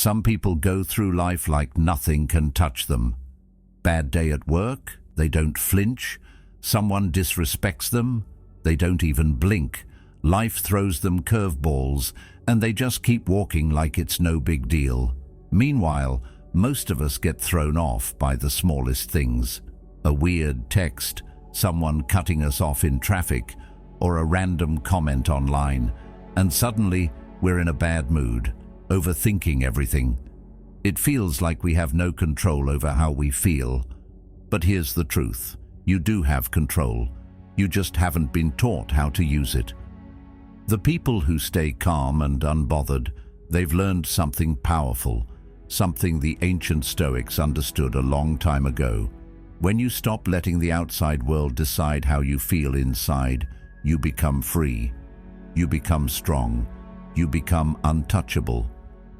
Some people go through life like nothing can touch them. Bad day at work, they don't flinch. Someone disrespects them, they don't even blink. Life throws them curveballs, and they just keep walking like it's no big deal. Meanwhile, most of us get thrown off by the smallest things. A weird text, someone cutting us off in traffic, or a random comment online, and suddenly we're in a bad mood, overthinking everything. It feels like we have no control over how we feel. But here's the truth. You do have control. You just haven't been taught how to use it. The people who stay calm and unbothered, they've learned something powerful, something the ancient Stoics understood a long time ago. When you stop letting the outside world decide how you feel inside, you become free. You become strong. You become untouchable.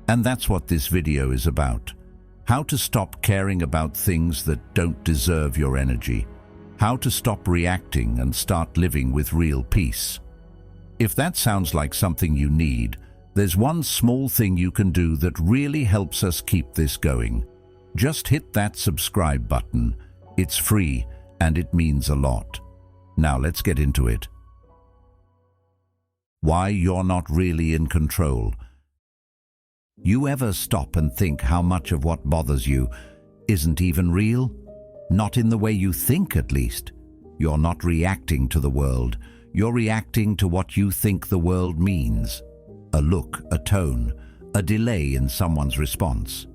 And that's what this video is about. How to stop caring about things that don't deserve your energy. How to stop reacting and start living with real peace. If that sounds like something you need, there's one small thing you can do that really helps us keep this going. Just hit that subscribe button. It's free and it means a lot. Now let's get into it. Why you're not really in control. You ever stop and think how much of what bothers you isn't even real? Not in the way you think, at least. You're not reacting to the world. You're reacting to what you think the world means. A look, a tone, a delay in someone's response.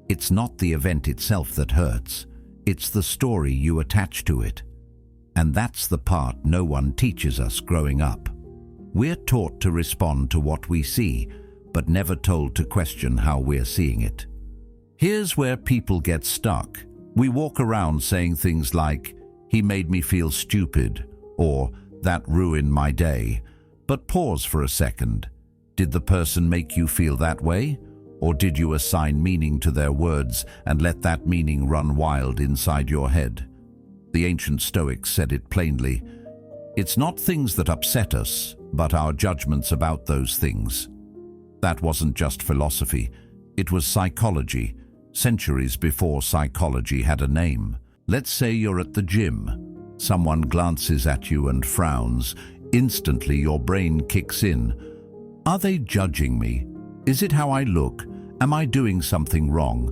It's not the event itself that hurts. It's the story you attach to it. And that's the part no one teaches us growing up. We're taught to respond to what we see, but never told to question how we're seeing it. Here's where people get stuck. We walk around saying things like, "He made me feel stupid," or "That ruined my day." But pause for a second. Did the person make you feel that way? Or did you assign meaning to their words and let that meaning run wild inside your head? The ancient Stoics said it plainly. It's not things that upset us, but our judgments about those things. That wasn't just philosophy, it was psychology, centuries before psychology had a name. Let's say you're at the gym. Someone glances at you and frowns. Instantly your brain kicks in. Are they judging me? Is it how I look? Am I doing something wrong?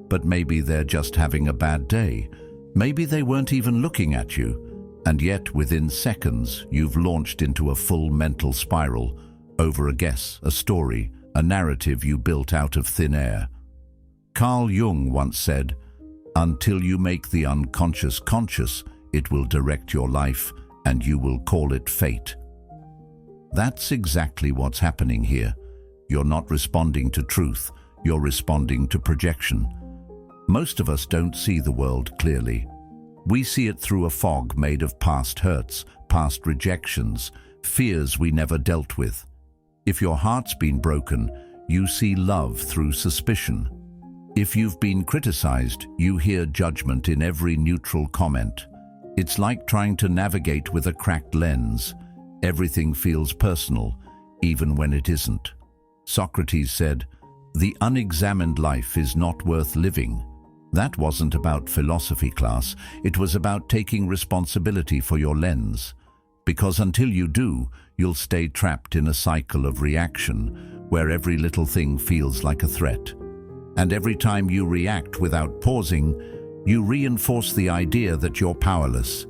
But maybe they're just having a bad day. Maybe they weren't even looking at you. And yet, within seconds, you've launched into a full mental spiral over a guess, a story, a narrative you built out of thin air. Carl Jung once said, "Until you make the unconscious conscious, it will direct your life, and you will call it fate." That's exactly what's happening here. You're not responding to truth, you're responding to projection. Most of us don't see the world clearly. We see it through a fog made of past hurts, past rejections, fears we never dealt with. If your heart's been broken, you see love through suspicion. If you've been criticized, you hear judgment in every neutral comment. It's like trying to navigate with a cracked lens. Everything feels personal, even when it isn't. Socrates said, "The unexamined life is not worth living." That wasn't about philosophy class, it was about taking responsibility for your lens. Because until you do, you'll stay trapped in a cycle of reaction, where every little thing feels like a threat. And every time you react without pausing, you reinforce the idea that you're powerless,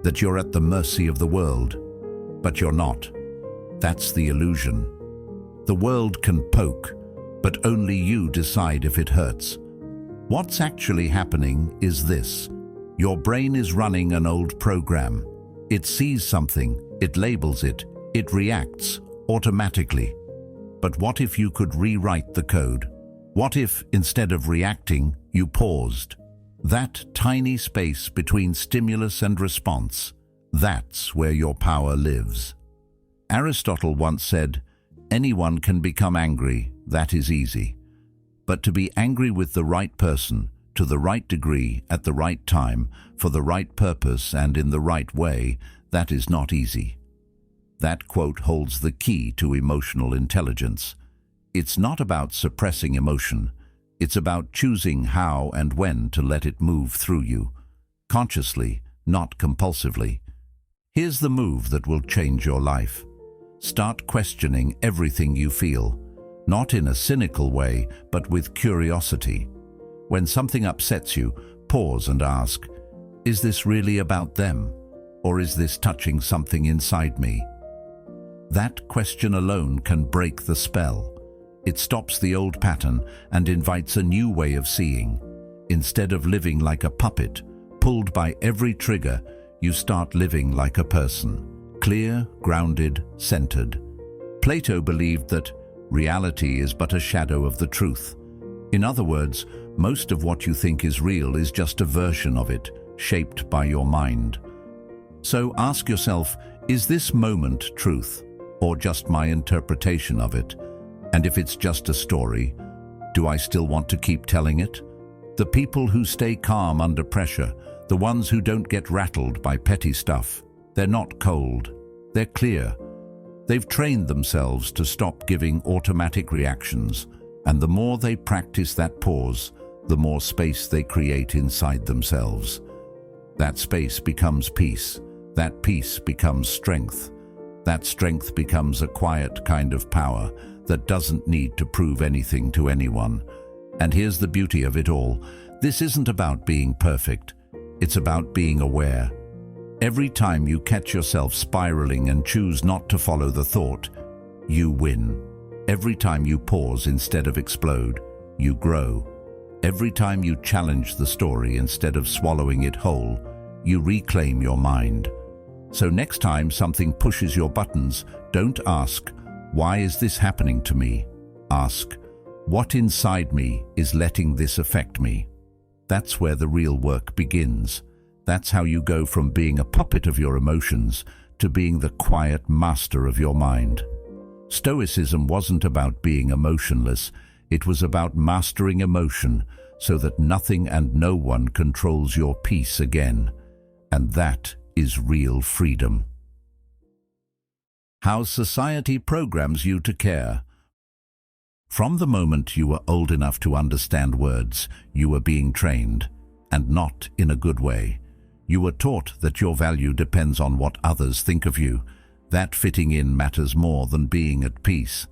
that you're at the mercy of the world. But you're not. That's the illusion. The world can poke, but only you decide if it hurts. What's actually happening is this. Your brain is running an old program. It sees something, it labels it, it reacts automatically. But what if you could rewrite the code? What if, instead of reacting, you paused? That tiny space between stimulus and response, that's where your power lives. Aristotle once said, "Anyone can become angry, that is easy. But to be angry with the right person, to the right degree, at the right time, for the right purpose and in the right way, that is not easy." That quote holds the key to emotional intelligence. It's not about suppressing emotion. It's about choosing how and when to let it move through you, consciously, not compulsively. Here's the move that will change your life. Start questioning everything you feel, not in a cynical way, but with curiosity. When something upsets you, pause and ask, is this really about them? Or is this touching something inside me? That question alone can break the spell. It stops the old pattern and invites a new way of seeing. Instead of living like a puppet, pulled by every trigger, you start living like a person, clear, grounded, centered. Plato believed that reality is but a shadow of the truth. In other words, most of what you think is real is just a version of it, shaped by your mind. So ask yourself, is this moment truth, or just my interpretation of it? And if it's just a story, do I still want to keep telling it? The people who stay calm under pressure, the ones who don't get rattled by petty stuff, they're not cold, they're clear. They've trained themselves to stop giving automatic reactions, and the more they practice that pause, the more space they create inside themselves. That space becomes peace, that peace becomes strength. That strength becomes a quiet kind of power that doesn't need to prove anything to anyone. And here's the beauty of it all. This isn't about being perfect. It's about being aware. Every time you catch yourself spiraling and choose not to follow the thought, you win. Every time you pause instead of explode, you grow. Every time you challenge the story instead of swallowing it whole, you reclaim your mind. So next time something pushes your buttons, don't ask, why is this happening to me? Ask, what inside me is letting this affect me? That's where the real work begins. That's how you go from being a puppet of your emotions to being the quiet master of your mind. Stoicism wasn't about being emotionless. It was about mastering emotion so that nothing and no one controls your peace again. And that is real freedom. How society programs you to care. From the moment you were old enough to understand words, you were being trained, and not in a good way. You were taught that your value depends on what others think of you, that fitting in matters more than being at peace,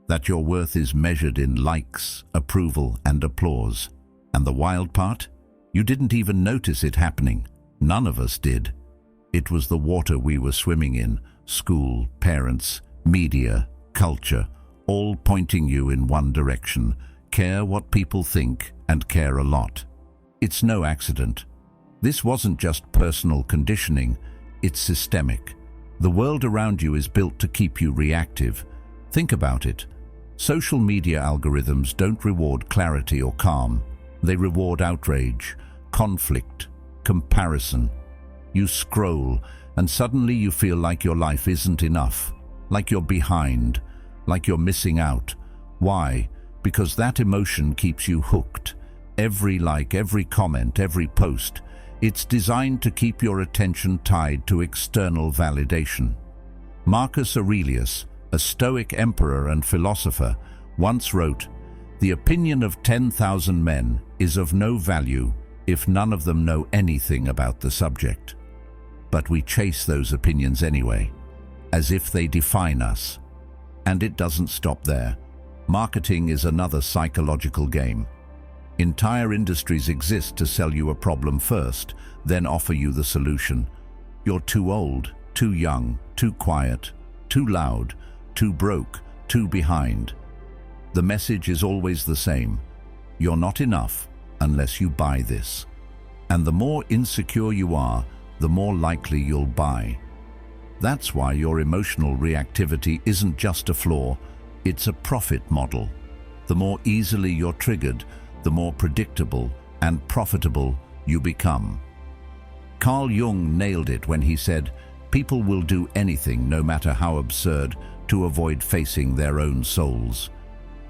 that your worth is measured in likes, approval, and applause. And the wild part? You didn't even notice it happening. None of us did. It was the water we were swimming in, school, parents, media, culture, all pointing you in one direction. Care what people think and care a lot. It's no accident. This wasn't just personal conditioning, it's systemic. The world around you is built to keep you reactive. Think about it. Social media algorithms don't reward clarity or calm. They reward outrage, conflict, comparison. You scroll, and suddenly you feel like your life isn't enough, like you're behind, like you're missing out. Why? Because that emotion keeps you hooked. Every like, every comment, every post, it's designed to keep your attention tied to external validation. Marcus Aurelius, a Stoic emperor and philosopher, once wrote, "The opinion of 10,000 men is of no value if none of them know anything about the subject." But we chase those opinions anyway, as if they define us. And it doesn't stop there. Marketing is another psychological game. Entire industries exist to sell you a problem first, then offer you the solution. You're too old, too young, too quiet, too loud, too broke, too behind. The message is always the same. You're not enough unless you buy this. And the more insecure you are, the more likely you'll buy. That's why your emotional reactivity isn't just a flaw, it's a profit model. The more easily you're triggered, the more predictable and profitable you become. Carl Jung nailed it when he said, "People will do anything, no matter how absurd, to avoid facing their own souls."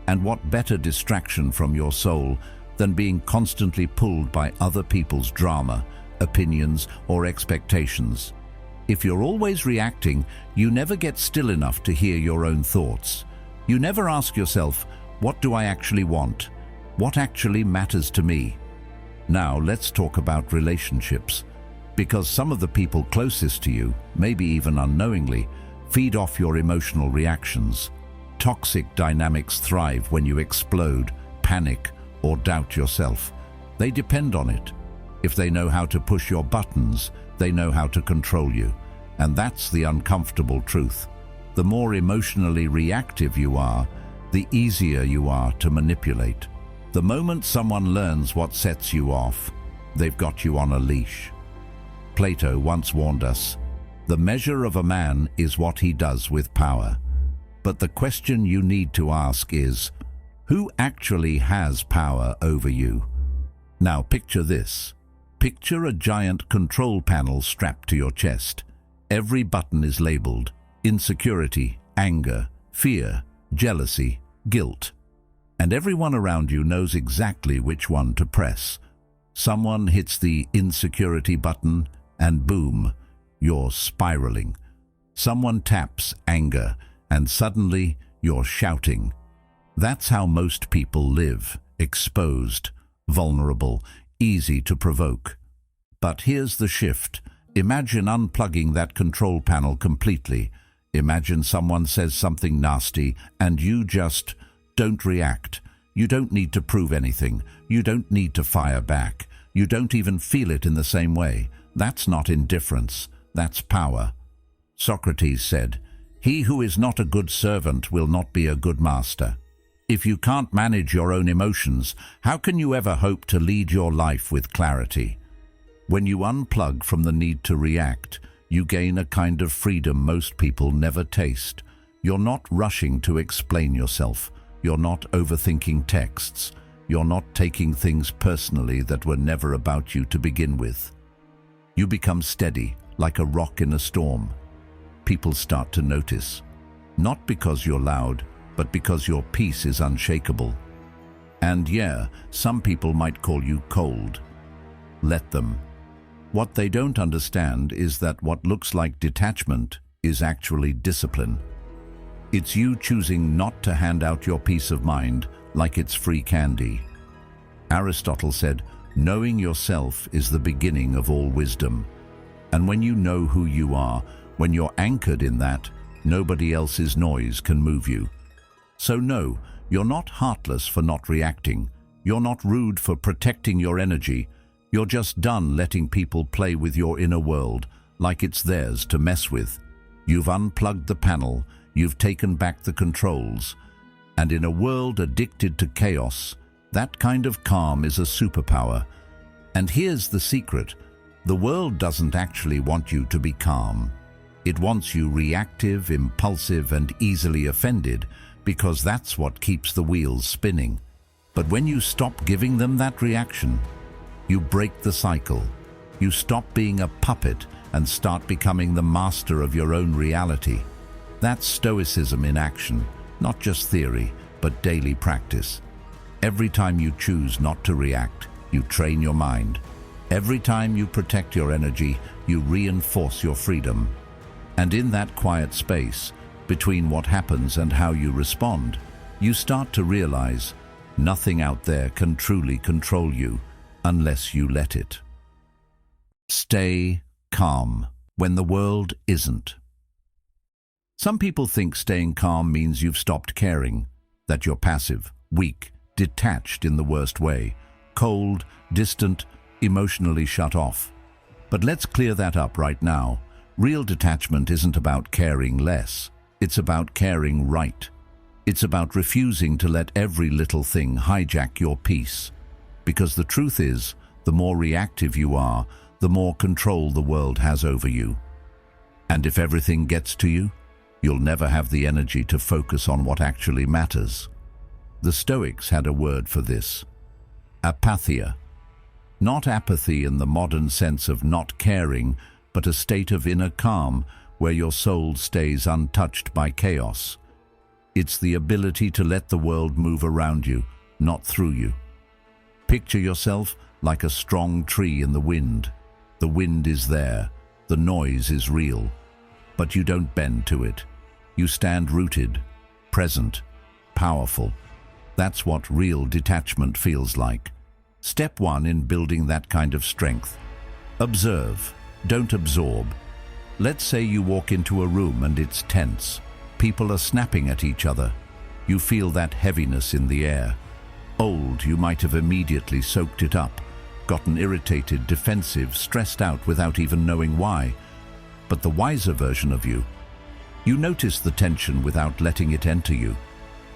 And what better distraction from your soul than being constantly pulled by other people's drama, opinions, or expectations? If you're always reacting, you never get still enough to hear your own thoughts. You never ask yourself, What do I actually want? What actually matters to me? Now let's talk about relationships, because some of the people closest to you, maybe even unknowingly, feed off your emotional reactions. Toxic dynamics thrive when you explode, panic, or doubt yourself. They depend on it. If they know how to push your buttons, they know how to control you. And that's the uncomfortable truth. The more emotionally reactive you are, the easier you are to manipulate. The moment someone learns what sets you off, they've got you on a leash. Plato once warned us, "The measure of a man is what he does with power." But the question you need to ask is, who actually has power over you? Now picture this. Picture a giant control panel strapped to your chest. Every button is labeled: insecurity, anger, fear, jealousy, guilt. And everyone around you knows exactly which one to press. Someone hits the insecurity button and boom, you're spiraling. Someone taps anger and suddenly you're shouting. That's how most people live, exposed, vulnerable, easy to provoke. But here's the shift. Imagine unplugging that control panel completely. Imagine someone says something nasty and you just don't react. You don't need to prove anything. You don't need to fire back. You don't even feel it in the same way. That's not indifference. That's power. Socrates said, "He who is not a good servant will not be a good master." If you can't manage your own emotions, how can you ever hope to lead your life with clarity? When you unplug from the need to react, you gain a kind of freedom most people never taste. You're not rushing to explain yourself. You're not overthinking texts. You're not taking things personally that were never about you to begin with. You become steady, like a rock in a storm. People start to notice, not because you're loud, but because your peace is unshakable. And yeah, some people might call you cold. Let them. What they don't understand is that what looks like detachment is actually discipline. It's you choosing not to hand out your peace of mind like it's free candy. Aristotle said, "Knowing yourself is the beginning of all wisdom." And when you know who you are, when you're anchored in that, nobody else's noise can move you. So no, you're not heartless for not reacting. You're not rude for protecting your energy. You're just done letting people play with your inner world like it's theirs to mess with. You've unplugged the panel, you've taken back the controls. And in a world addicted to chaos, that kind of calm is a superpower. And here's the secret. The world doesn't actually want you to be calm. It wants you reactive, impulsive, and easily offended, because that's what keeps the wheels spinning. But when you stop giving them that reaction, you break the cycle. You stop being a puppet and start becoming the master of your own reality. That's Stoicism in action, not just theory, but daily practice. Every time you choose not to react, you train your mind. Every time you protect your energy, you reinforce your freedom. And in that quiet space, between what happens and how you respond, you start to realize nothing out there can truly control you unless you let it. Stay calm when the world isn't. Some people think staying calm means you've stopped caring, that you're passive, weak, detached in the worst way, cold, distant, emotionally shut off. But let's clear that up right now. Real detachment isn't about caring less. It's about caring right. It's about refusing to let every little thing hijack your peace. Because the truth is, the more reactive you are, the more control the world has over you. And if everything gets to you, you'll never have the energy to focus on what actually matters. The Stoics had a word for this: apatheia. Not apathy in the modern sense of not caring, but a state of inner calm where your soul stays untouched by chaos. It's the ability to let the world move around you, not through you. Picture yourself like a strong tree in the wind. The wind is there, the noise is real, but you don't bend to it. You stand rooted, present, powerful. That's what real detachment feels like. Step 1 in building that kind of strength. Observe, don't absorb. Let's say you walk into a room and it's tense. People are snapping at each other. You feel that heaviness in the air. Old, you might have immediately soaked it up, gotten irritated, defensive, stressed out without even knowing why. But the wiser version of you, you notice the tension without letting it enter you.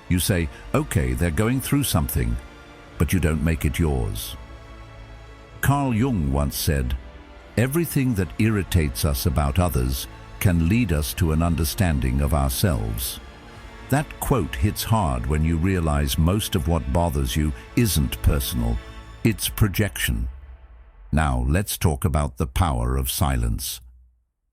You say, okay, they're going through something, but you don't make it yours. Carl Jung once said, everything that irritates us about others can lead us to an understanding of ourselves. That quote hits hard when you realize most of what bothers you isn't personal, it's projection. Now let's talk about the power of silence.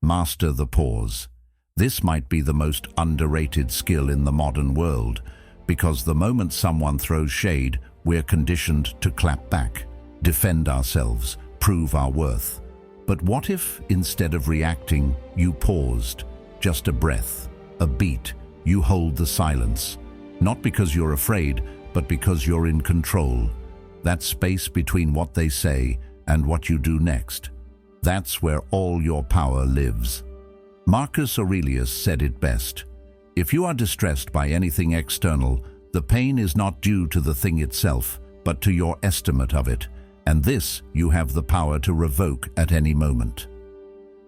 Master the pause. This might be the most underrated skill in the modern world, because the moment someone throws shade, we're conditioned to clap back, defend ourselves, prove our worth. But what if, instead of reacting, you paused? Just a breath, a beat, you hold the silence. Not because you're afraid, but because you're in control. That space between what they say and what you do next. That's where all your power lives. Marcus Aurelius said it best. If you are distressed by anything external, the pain is not due to the thing itself, but to your estimate of it. And this you have the power to revoke at any moment.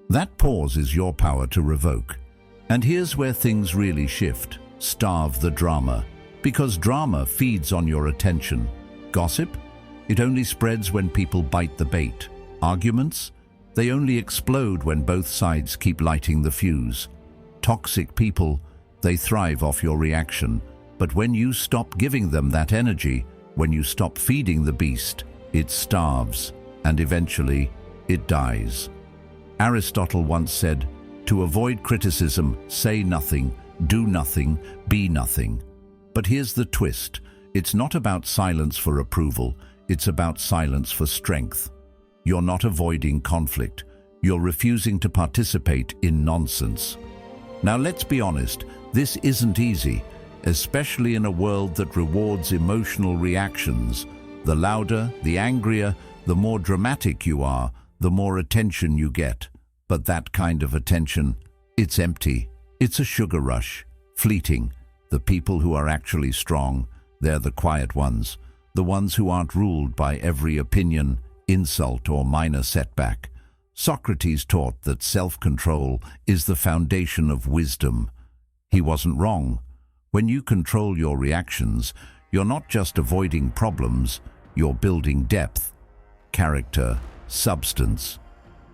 That pause is your power to revoke. And here's where things really shift. Starve the drama. Because drama feeds on your attention. Gossip? It only spreads when people bite the bait. Arguments? They only explode when both sides keep lighting the fuse. Toxic people? They thrive off your reaction. But when you stop giving them that energy, when you stop feeding the beast, it starves, and eventually it dies. Aristotle once said, to avoid criticism, say nothing, do nothing, be nothing. But here's the twist. It's not about silence for approval, it's about silence for strength. You're not avoiding conflict, you're refusing to participate in nonsense. Now let's be honest, this isn't easy, especially in a world that rewards emotional reactions. The louder, the angrier, the more dramatic you are, the more attention you get. But that kind of attention, it's empty. It's a sugar rush, fleeting. The people who are actually strong, they're the quiet ones, the ones who aren't ruled by every opinion, insult, or minor setback. Socrates taught that self-control is the foundation of wisdom. He wasn't wrong. When you control your reactions, you're not just avoiding problems, you're building depth, character, substance.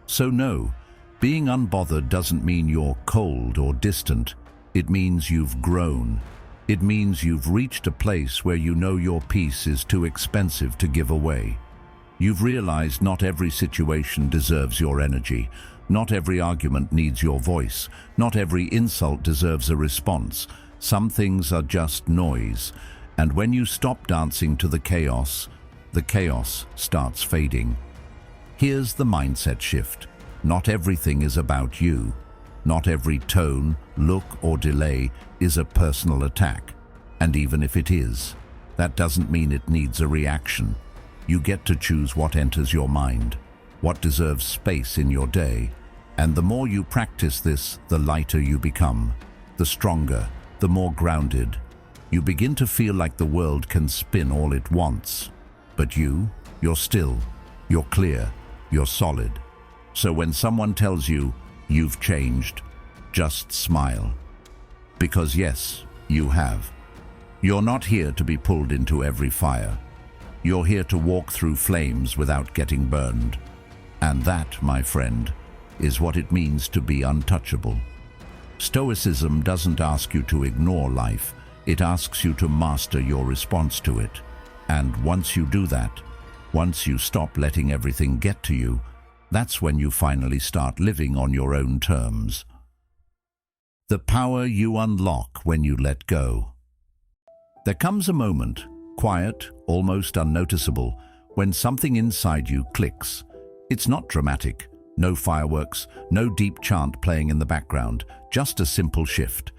So no, being unbothered doesn't mean you're cold or distant. It means you've grown. It means you've reached a place where you know your peace is too expensive to give away. You've realized not every situation deserves your energy. Not every argument needs your voice. Not every insult deserves a response. Some things are just noise. And when you stop dancing to the chaos starts fading. Here's the mindset shift. Not everything is about you. Not every tone, look, or delay is a personal attack. And even if it is, that doesn't mean it needs a reaction. You get to choose what enters your mind, what deserves space in your day. And the more you practice this, the lighter you become, the stronger, the more grounded. You begin to feel like the world can spin all it wants. But you're still, you're clear, you're solid. So when someone tells you, you've changed, just smile. Because yes, you have. You're not here to be pulled into every fire. You're here to walk through flames without getting burned. And that, my friend, is what it means to be untouchable. Stoicism doesn't ask you to ignore life. It asks you to master your response to it. And once you do that, once you stop letting everything get to you, that's when you finally start living on your own terms. The power you unlock when you let go. There comes a moment, quiet, almost unnoticeable, when something inside you clicks. It's not dramatic, no fireworks, no deep chant playing in the background, just a simple shift.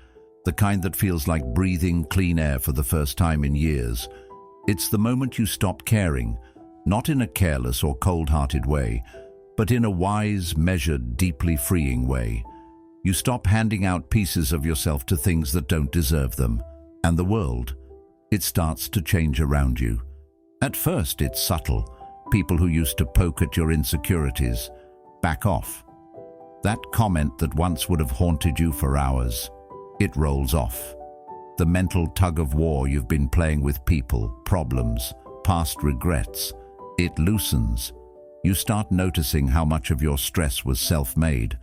the kind that feels like breathing clean air for the first time in years. It's the moment you stop caring, not in a careless or cold-hearted way, but in a wise, measured, deeply freeing way. You stop handing out pieces of yourself to things that don't deserve them. And the world, it starts to change around you. At first, it's subtle. People who used to poke at your insecurities back off. That comment that once would have haunted you for hours, it rolls off. The mental tug-of-war you've been playing with people, problems, past regrets, it loosens. You start noticing how much of your stress was self-made,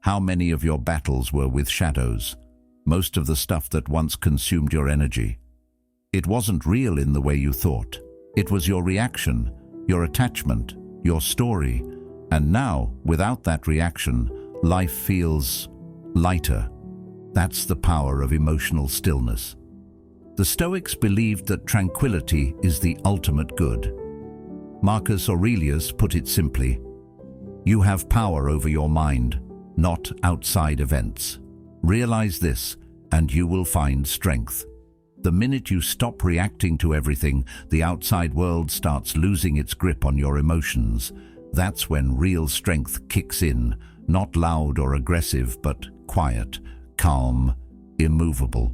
how many of your battles were with shadows, most of the stuff that once consumed your energy. It wasn't real in the way you thought. It was your reaction, your attachment, your story. And now, without that reaction, life feels lighter. That's the power of emotional stillness. The Stoics believed that tranquility is the ultimate good. Marcus Aurelius put it simply, "You have power over your mind, not outside events. Realize this, and you will find strength." The minute you stop reacting to everything, the outside world starts losing its grip on your emotions. That's when real strength kicks in, not loud or aggressive, but quiet, calm, immovable.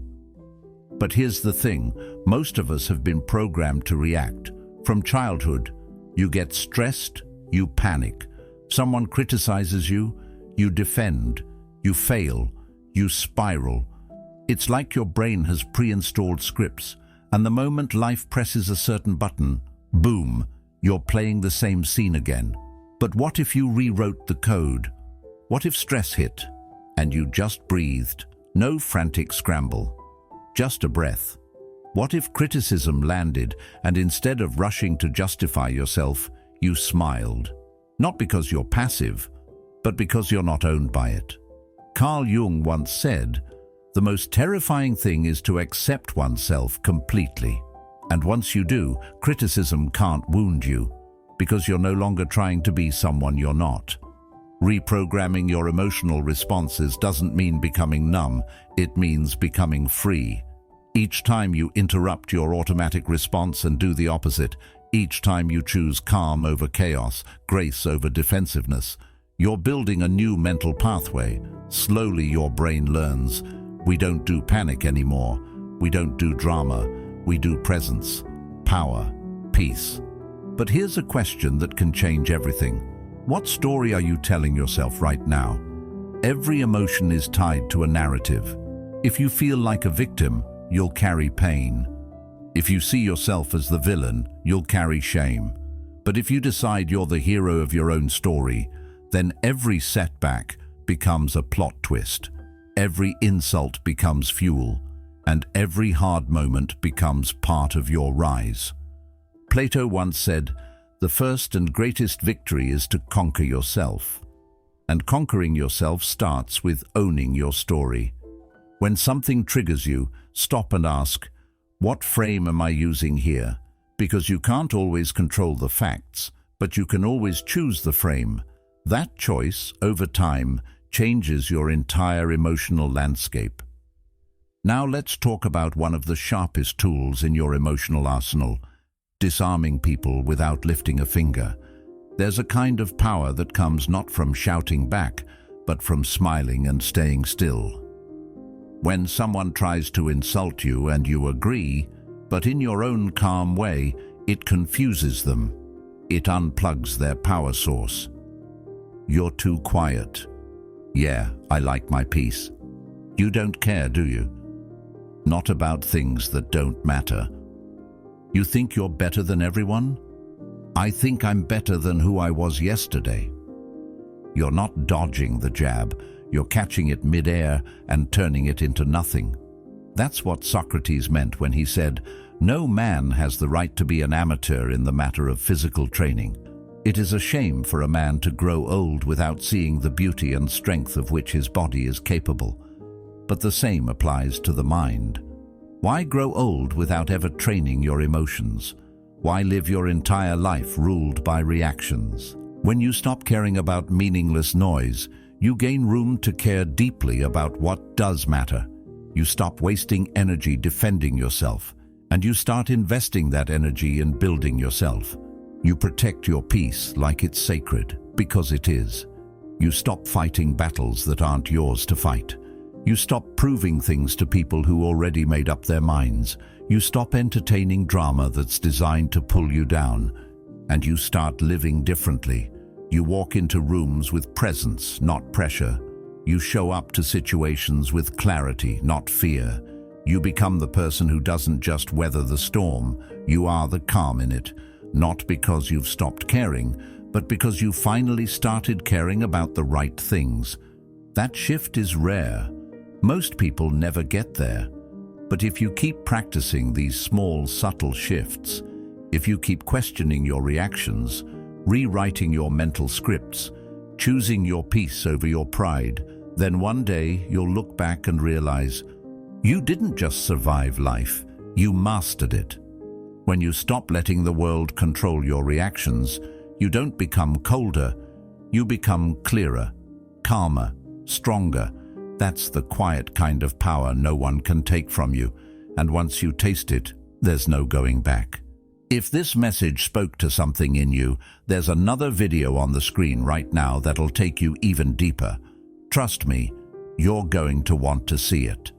But here's the thing, most of us have been programmed to react. From childhood, you get stressed, you panic. Someone criticizes you, you defend, you fail, you spiral. It's like your brain has pre-installed scripts, and the moment life presses a certain button, boom, you're playing the same scene again. But what if you rewrote the code? What if stress hit, and you just breathed? No frantic scramble, just a breath. What if criticism landed, and instead of rushing to justify yourself, you smiled? Not because you're passive, but because you're not owned by it. Carl Jung once said, "The most terrifying thing is to accept oneself completely. And once you do, criticism can't wound you, because you're no longer trying to be someone you're not." Reprogramming your emotional responses doesn't mean becoming numb, it means becoming free. Each time you interrupt your automatic response and do the opposite, each time you choose calm over chaos, grace over defensiveness, you're building a new mental pathway. Slowly your brain learns, we don't do panic anymore, we don't do drama, we do presence, power, peace. But here's a question that can change everything. What story are you telling yourself right now? Every emotion is tied to a narrative. If you feel like a victim, you'll carry pain. If you see yourself as the villain, you'll carry shame. But if you decide you're the hero of your own story, then every setback becomes a plot twist. Every insult becomes fuel, and every hard moment becomes part of your rise. Plato once said, "The first and greatest victory is to conquer yourself." And conquering yourself starts with owning your story. When something triggers you, stop and ask, what frame am I using here? Because you can't always control the facts, but you can always choose the frame. That choice, over time, changes your entire emotional landscape. Now let's talk about one of the sharpest tools in your emotional arsenal, disarming people without lifting a finger. There's a kind of power that comes not from shouting back, but from smiling and staying still. When someone tries to insult you and you agree, but in your own calm way, it confuses them. It unplugs their power source. You're too quiet. Yeah, I like my peace. You don't care, do you? Not about things that don't matter. You think you're better than everyone? I think I'm better than who I was yesterday. You're not dodging the jab, you're catching it mid-air and turning it into nothing. That's what Socrates meant when he said, "No man has the right to be an amateur in the matter of physical training. It is a shame for a man to grow old without seeing the beauty and strength of which his body is capable." But the same applies to the mind. Why grow old without ever training your emotions? Why live your entire life ruled by reactions? When you stop caring about meaningless noise, you gain room to care deeply about what does matter. You stop wasting energy defending yourself, and you start investing that energy in building yourself. You protect your peace like it's sacred, because it is. You stop fighting battles that aren't yours to fight. You stop proving things to people who already made up their minds. You stop entertaining drama that's designed to pull you down. And you start living differently. You walk into rooms with presence, not pressure. You show up to situations with clarity, not fear. You become the person who doesn't just weather the storm. You are the calm in it, not because you've stopped caring, but because you finally started caring about the right things. That shift is rare. Most people never get there. But if you keep practicing these small, subtle shifts, if you keep questioning your reactions, rewriting your mental scripts, choosing your peace over your pride, then one day you'll look back and realize you didn't just survive life, you mastered it. When you stop letting the world control your reactions, you don't become colder, you become clearer, calmer, stronger. That's the quiet kind of power no one can take from you, and once you taste it, there's no going back. If this message spoke to something in you, there's another video on the screen right now that'll take you even deeper. Trust me, you're going to want to see it.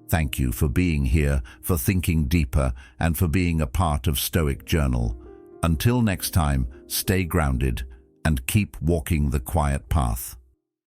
Thank you for being here, for thinking deeper, and for being a part of Stoic Journal. Until next time, stay grounded and keep walking the quiet path.